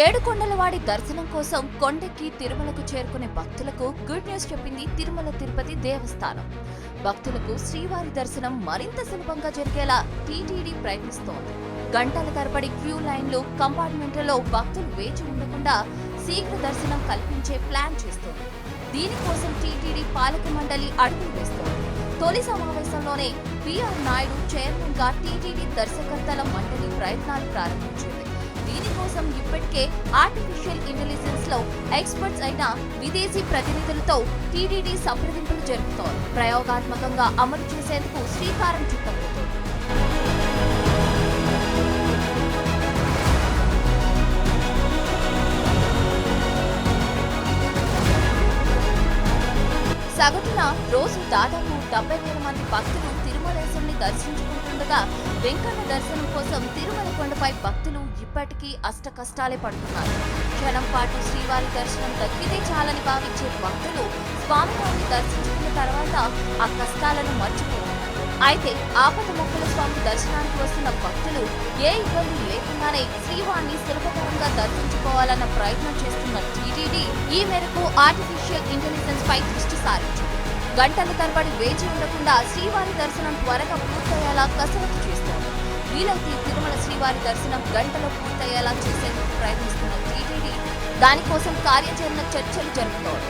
ఏడుకొండలవాడి దర్శనం కోసం కొండెక్కి తిరుమలకు చేరుకునే భక్తులకు గుడ్ న్యూస్ చెప్పింది తిరుమల తిరుపతి దేవస్థానం. భక్తులకు శ్రీవారి దర్శనం మరింత సులభంగా జరిగేలా టీటీడీ ప్రయత్నిస్తోంది. గంటల తరబడి క్యూ లైన్లు, కంపార్ట్మెంట్లలో భక్తులు వేచి ఉండకుండా శీఘ్ర దర్శనం కల్పించే ప్లాన్ చేస్తోంది. దీనికోసం టీటీడీ పాలక మండలి అడుగులు వేస్తోంది. తొలి సమావేశంలోనే పిఆర్ నాయుడు చైర్మన్ గా టీటీడీ దర్శకర్తల మండలి ప్రయత్నాలు ప్రారంభించింది. దీనికోసం ఇప్పటికే ఆర్టిఫిషియల్ ఇంటెలిజెన్స్ లో ఎక్స్పర్ట్స్ అయిన విదేశీ ప్రతినిధులతో టీటీడీ సంప్రదింపులు జరుపుతోంది. ప్రయోగాత్మకంగా అమలు చేసేందుకు శ్రీకారం చుట్టబోతోంది. సగటున రోజు దాదాపు 70,000 మంది భక్తులు తిరుమలేశుని దర్శించుకుంటుండగా వెంకన్న దర్శనం కోసం తిరుమల కొండపై భక్తులు ఇప్పటికీ అష్టకష్టాలే పడుతున్నారు. క్షణం పాటు శ్రీవారి దర్శనం దక్కితే చాలని భావించే భక్తులు స్వామివారిని దర్శించుకున్న తర్వాత ఆ కష్టాలను మర్చిపోతున్నారు. అయితే ఆపద మొక్కల స్వామి దర్శనానికి వస్తున్న భక్తులు ఏ ఇబ్బంది లేకుండానే శ్రీవారిని సులభతరంగా దర్శించుకోవాలన్న ప్రయత్నం చేస్తున్న టీటీడీ ఈ మేరకు ఆర్టిఫిషియల్ ఇంటెలిజెన్స్ పై దృష్టి సారించింది. గంటల తరబడి వేచి ఉండకుండా శ్రీవారి దర్శనం త్వరగా పూర్తయ్యేలా కసరత్తు చేస్తోంది. వీలైతే తిరుమల శ్రీవారి దర్శనం గంటలో పూర్తయ్యేలా చేసేందుకు ప్రయత్నిస్తున్న టీటీడీ దానికోసం కార్యాచరణ చర్చలు జరుపుతోంది.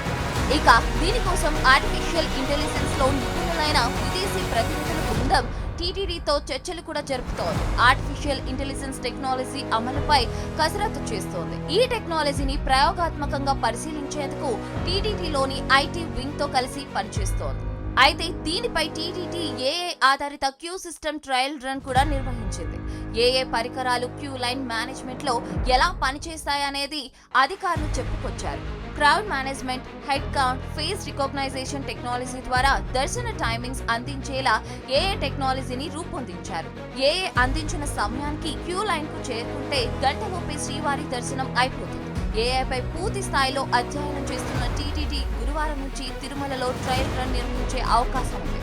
ఇక దీనికోసం ఆర్టిఫిషియల్ ఇంటెలిజెన్స్ లో నిపుణులైన విదేశీ ప్రతినిధుల బృందం టీటీడీతో చర్చలు కూడా జరుపుతోంది. ఆర్టిఫిషియల్ ఇంటెలిజెన్స్ టెక్నాలజీ అమలుపై కసరత్తు చేస్తోంది. ఈ టెక్నాలజీని ప్రయోగాత్మకంగా పరిశీలించేందుకు టీటీడీలోని ఐటీ వింగ్ తో కలిసి పనిచేస్తోంది. అయితే దీనిపై టీటీడీ ఏఏ ఆధారిత క్యూ సిస్టమ్ ట్రయల్ రన్ కూడా నిర్వహించింది. ఏఏ పరికరాలు క్యూ లైన్ మేనేజ్మెంట్ లో ఎలా పనిచేస్తాయనేది అధికారులు చెప్పుకొచ్చారు. Crowd management, head count, face recognition technology ద్వారా దర్శన టైమింగ్స్ అందించేలా ఏఏ టెక్నాలజీని రూపొందించారు. ఏఏ అందించిన సమయానికి క్యూ లైన్ కు చేరుకుంటే గంటలోపే శ్రీవారి దర్శనం అయిపోతుంది. ఏఐపై పూర్తి స్థాయిలో అధ్యయనం చేస్తున్న టీటీడీ గురువారం నుంచి తిరుమలలో ట్రయల్ రన్ నిర్వహించే అవకాశం ఉంది.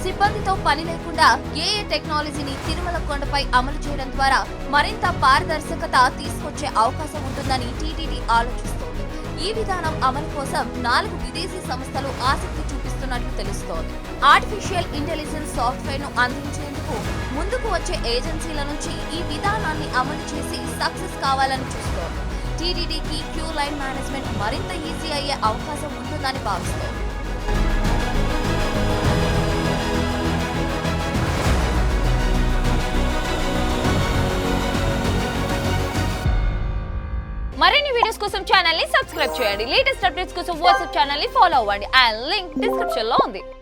సిబ్బందితో పని లేకుండా ఏఏ టెక్నాలజీని తిరుమల కొండపై అమలు చేయడం ద్వారా మరింత పారదర్శకత తీసుకొచ్చే అవకాశం ఉంటుందని టీటీడీ ఆలోచిస్తోంది. ఈ విధానం అమలు కోసం 4 విదేశీ సంస్థలు ఆసక్తి చూపిస్తున్నట్లు తెలుస్తోంది. ఆర్టిఫిషియల్ ఇంటెలిజెన్స్ సాఫ్ట్వేర్ ను అందించేందుకు ముందుకు వచ్చే ఏజెన్సీల నుంచి ఈ విధానాన్ని అమలు చేసి సక్సెస్ కావాలని చూస్తోంది. టీటీడీకి క్యూ లైన్ మేనేజ్మెంట్ మరింత ఈజీ అయ్యే అవకాశం ఉంటుందని భావిస్తోంది. మరిన్ని వీడియోస్ కోసం ఛానల్ ని సబ్స్క్రైబ్ చేయండి. లేటెస్ట్ అప్డేట్స్ కోసం వాట్సాప్ ఛానల్ ని ఫాలో అవ్వండి. ఆ లింక్ డిస్క్రిప్షన్ లో ఉంది.